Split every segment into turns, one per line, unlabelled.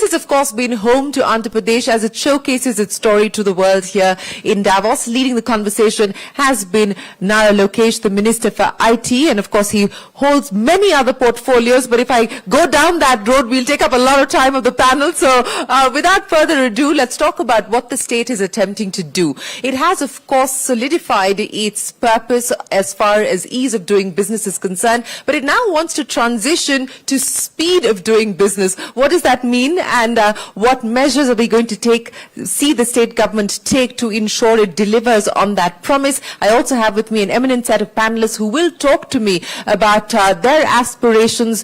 has, of course, been home to Andhra Pradesh as it showcases its story to the world here in Davos. Leading the conversation has been Nara Lokesh, the Minister for IT, and of course he holds many other portfolios. But if I go down that road, we'll take up a lot of time of the panel. So without further ado, let's talk about what the state is attempting to do. It has, of course, solidified its purpose as far as ease of doing business is concerned, but it now wants to transition to speed of doing business. What does that mean, and what measures are we going to see the state government take to ensure it delivers on that promise? I also have with me an eminent set of panelists who will talk to me about their aspirations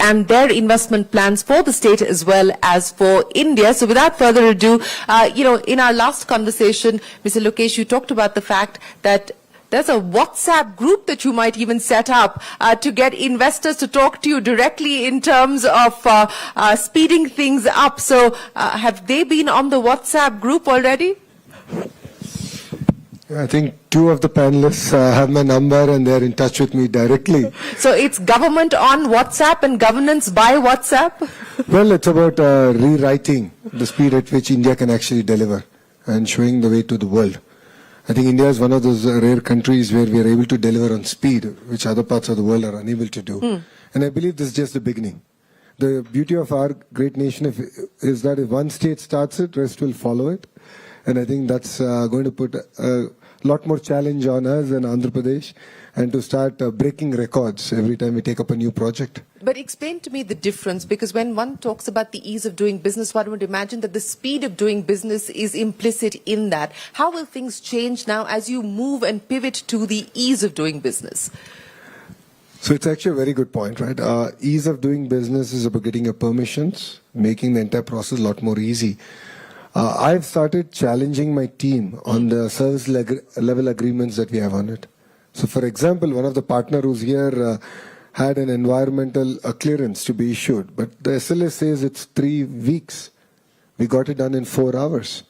and their investment plans for the state as well as for India. So without further ado, in our last conversation, Mr. Lokesh, you talked about the fact that there's a WhatsApp group that you might even set up to get investors to talk to you directly in terms of speeding things up. So have they been on the WhatsApp group already?
I think two of the panelists have my number and they're in touch with me directly.
So it's government on WhatsApp and governance by WhatsApp?
Well, it's about rewriting the speed at which India can actually deliver and showing the way to the world. I think India is one of those rare countries where we are able to deliver on speed, which other parts of the world are unable to do. And I believe this is just the beginning. The beauty of our great nation is that if one state starts it, rest will follow it. And I think that's going to put a lot more challenge on us in Andhra Pradesh and to start breaking records every time we take up a new project.
But explain to me the difference, because when one talks about the ease of doing business, one would imagine that the speed of doing business is implicit in that. How will things change now as you move and pivot to the ease of doing business?
So it's actually a very good point, right? Ease of doing business is about getting your permissions, making the entire process a lot more easy. I've started challenging my team on the service level agreements that we have on it. So for example, one of the partner who's here had an environmental clearance to be issued, but the SLA says it's 3 weeks. We got it done in 4 hours.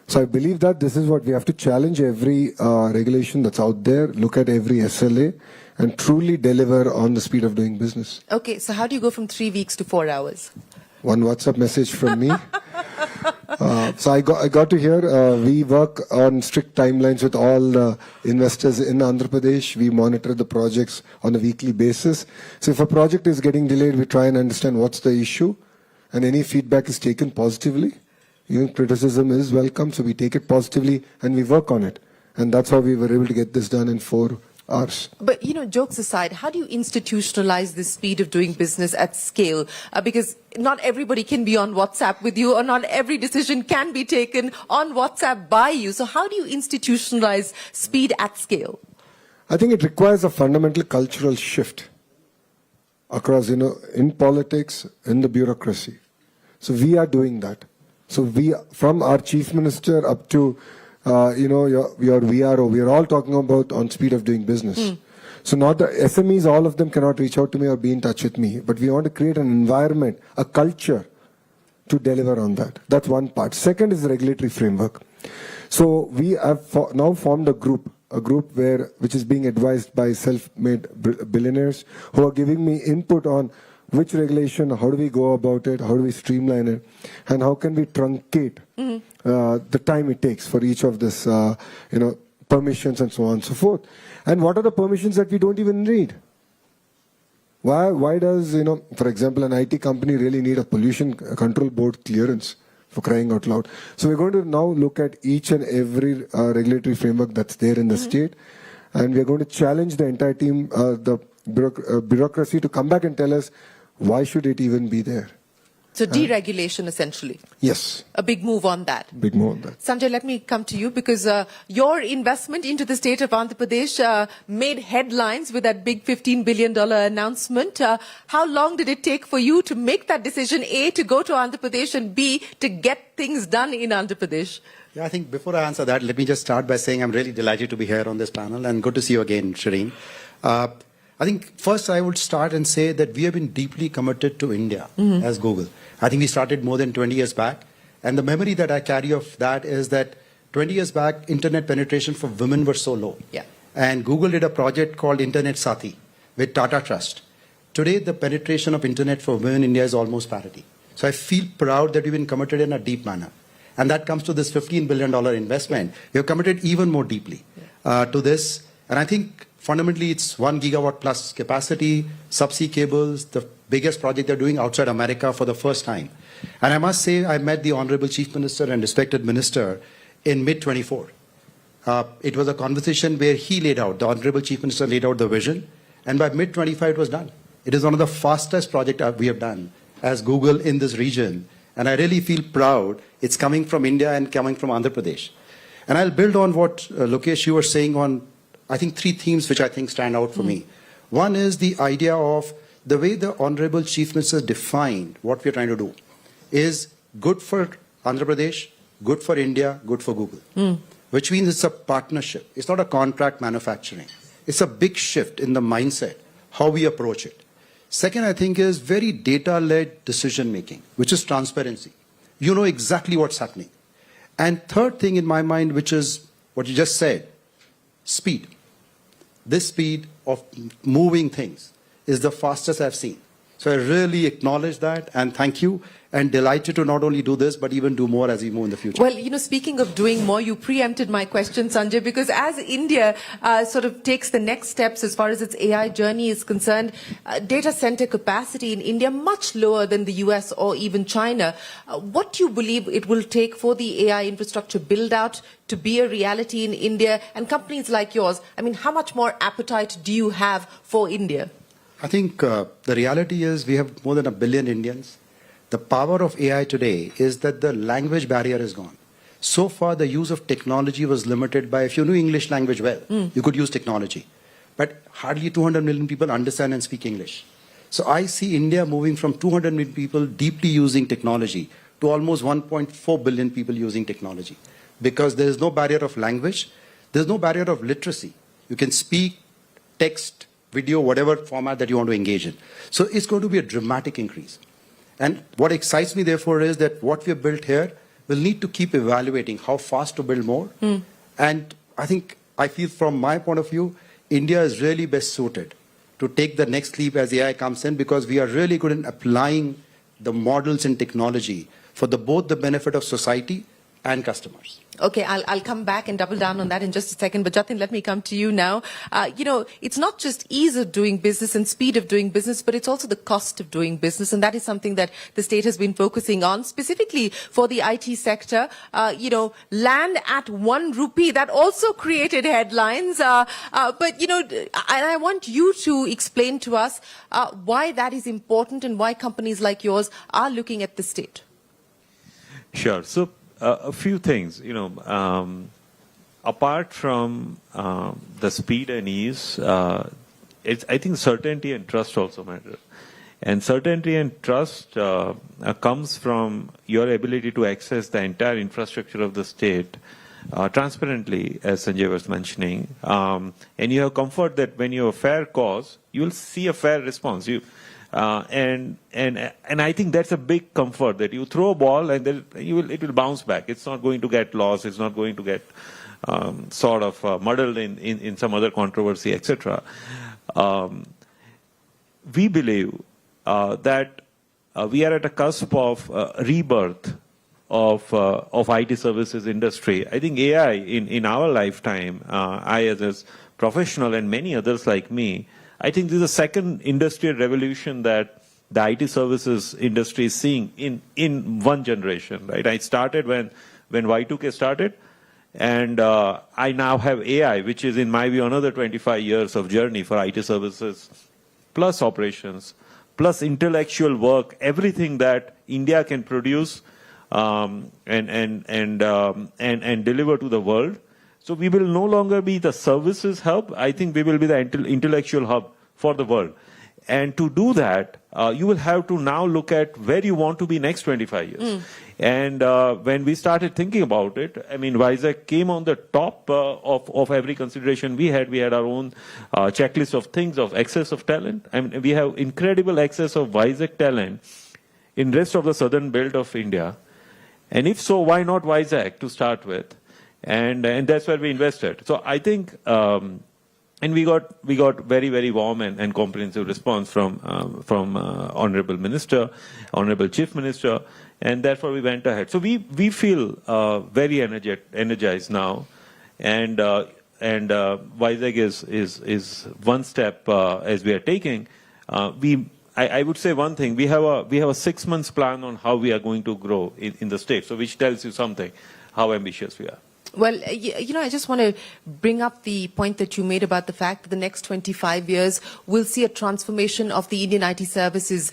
So I believe that this is what we have to challenge every regulation that's out there, look at every SLA and truly deliver on the speed of doing business.
Okay, so how do you go from 3 weeks to 4 hours?
One WhatsApp message from me. So I got to hear we work on strict timelines with all investors in Andhra Pradesh. We monitor the projects on a weekly basis. So if a project is getting delayed, we try and understand what's the issue, and any feedback is taken positively. Even criticism is welcome, so we take it positively and we work on it. And that's how we were able to get this done in 4 hours.
But, jokes aside, how do you institutionalize the speed of doing business at scale? Because not everybody can be on WhatsApp with you, or not every decision can be taken on WhatsApp by you. So how do you institutionalize speed at scale?
I think it requires a fundamental cultural shift across, in politics, in the bureaucracy. So we are doing that. So we, from our chief minister up to your VRO, we are all talking about on speed of doing business. So not the SMEs, all of them cannot reach out to me or be in touch with me, but we want to create an environment, a culture to deliver on that. That's one part. Second is the regulatory framework. So we have now formed a group which is being advised by self-made billionaires who are giving me input on which regulation, how do we go about it, how do we streamline it, and how can we truncate the time it takes for each of this, permissions and so on and so forth. And what are the permissions that we don't even need? Why does, for example, an IT company really need a pollution control board clearance, for crying out loud? So we're going to now look at each and every regulatory framework that's there in the state, and we're going to challenge the entire team, the bureaucracy, to come back and tell us why should it even be there.
So deregulation, essentially.
Yes.
A big move on that.
Big move on that.
Sanjay, let me come to you, because your investment into the state of Andhra Pradesh made headlines with that big $15 billion announcement. How long did it take for you to make that decision, A, to go to Andhra Pradesh, and B, to get things done in Andhra Pradesh?
Yeah, I think before I answer that, let me just start by saying I'm really delighted to be here on this panel, and good to see you again, Shireen. I think first I would start and say that we have been deeply committed to India as Google. I think we started more than 20 years back. And the memory that I carry of that is that 20 years back, internet penetration for women were so low.
Yeah.
And Google did a project called Internet Sati with Tata Trust. Today, the penetration of internet for women in India is almost parity. So I feel proud that we've been committed in a deep manner. And that comes to this $15 billion investment. We have committed even more deeply to this. And I think fundamentally it's 1 gigawatt plus capacity, subsea cables, the biggest project they're doing outside America for the first time. And I must say, I met the Honorable Chief Minister and respected Minister in mid-24. It was a conversation where he laid out, the Honorable Chief Minister laid out the vision, and by mid-25 it was done. It is one of the fastest projects we have done as Google in this region. And I really feel proud it's coming from India and coming from Andhra Pradesh. And I'll build on what Lokesh, you were saying on, I think, 3 themes which I think stand out for me. One is the idea of the way the Honorable Chief Minister defined what we're trying to do is good for Andhra Pradesh, good for India, good for Google. Which means it's a partnership. It's not a contract manufacturing. It's a big shift in the mindset, how we approach it. Second, I think, is very data-led decision-making, which is transparency. You know exactly what's happening. And third thing in my mind, which is what you just said, speed. This speed of moving things is the fastest I've seen. So I really acknowledge that and thank you and delighted to not only do this, but even do more as we move in the future.
Well, you know, speaking of doing more, you preempted my question, Sanjay, because as India sort of takes the next steps as far as its AI journey is concerned, data center capacity in India much lower than the US or even China. What do you believe it will take for the AI infrastructure build out to be a reality in India? And companies like yours, I mean, how much more appetite do you have for India?
I think the reality is we have more than 1 billion Indians. The power of AI today is that the language barrier is gone. So far, the use of technology was limited by, if you knew English language well, you could use technology. But hardly 200 million people understand and speak English. So I see India moving from 200 million people deeply using technology to almost 1.4 billion people using technology. Because there is no barrier of language, there is no barrier of literacy. You can speak, text, video, whatever format that you want to engage in. So it's going to be a dramatic increase. And what excites me, therefore, is that what we have built here will need to keep evaluating how fast to build more. And I feel from my point of view, India is really best suited to take the next leap as AI comes in because we are really good in applying the models and technology for both the benefit of society and customers.
Okay, I'll come back and double down on that in just a second. But Jatin, let me come to you now. You know, it's not just ease of doing business and speed of doing business, but it's also the cost of doing business. And that is something that the state has been focusing on, specifically for the IT sector. You know, land at 1 rupee, that also created headlines. But, you know, and I want you to explain to us why that is important and why companies like yours are looking at the state.
Sure. So, a few things, you know, apart from the speed and ease, I think certainty and trust also matter. And certainty and trust comes from your ability to access the entire infrastructure of the state transparently, as Sanjay was mentioning. And you have comfort that when you have a fair cause, you will see a fair response. And I think that's a big comfort that you throw a ball and then it will bounce back. It's not going to get lost. It's not going to get sort of muddled in some other controversy, etc. We believe that we are at a cusp of rebirth of IT services industry. I think AI in our lifetime, I as a professional and many others like me, I think this is the second industrial revolution that the IT services industry is seeing in one generation, right? I started when Y2K started, and I now have AI, which is, in my view, another 25 years of journey for IT services, plus operations, plus intellectual work, everything that India can produce and deliver to the world. So we will no longer be the services hub. I think we will be the intellectual hub for the world. And to do that, you will have to now look at where you want to be next 25 years. And when we started thinking about it, I mean, Vizag came on the top of every consideration we had. We had our own checklist of things, of excess of talent. I mean, we have incredible excess of Vizag talent in rest of the southern belt of India. And if so, why not Vizag to start with? And that's where we invested. So I think, and And we got very warm and comprehensive response from Honorable Minister, Honorable Chief Minister, and therefore we went ahead. So we feel very energized now, and Vizag is one step as we are taking. I would say one thing: we have a 6 months plan on how we are going to grow in the state. So which tells you something how ambitious we are.
Well, I just want to bring up the point that you made about the fact that the next 25 years will see a transformation of the Indian IT services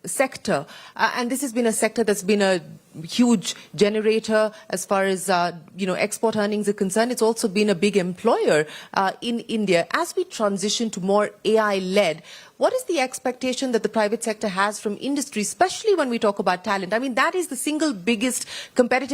sector. And this has been a sector that's been a huge generator as far as, export earnings are concerned. It's also been a big employer in India. As we transition to more AI-led, what is the expectation that the private sector has from industry, especially when we talk about talent? I mean, that is the single biggest competitive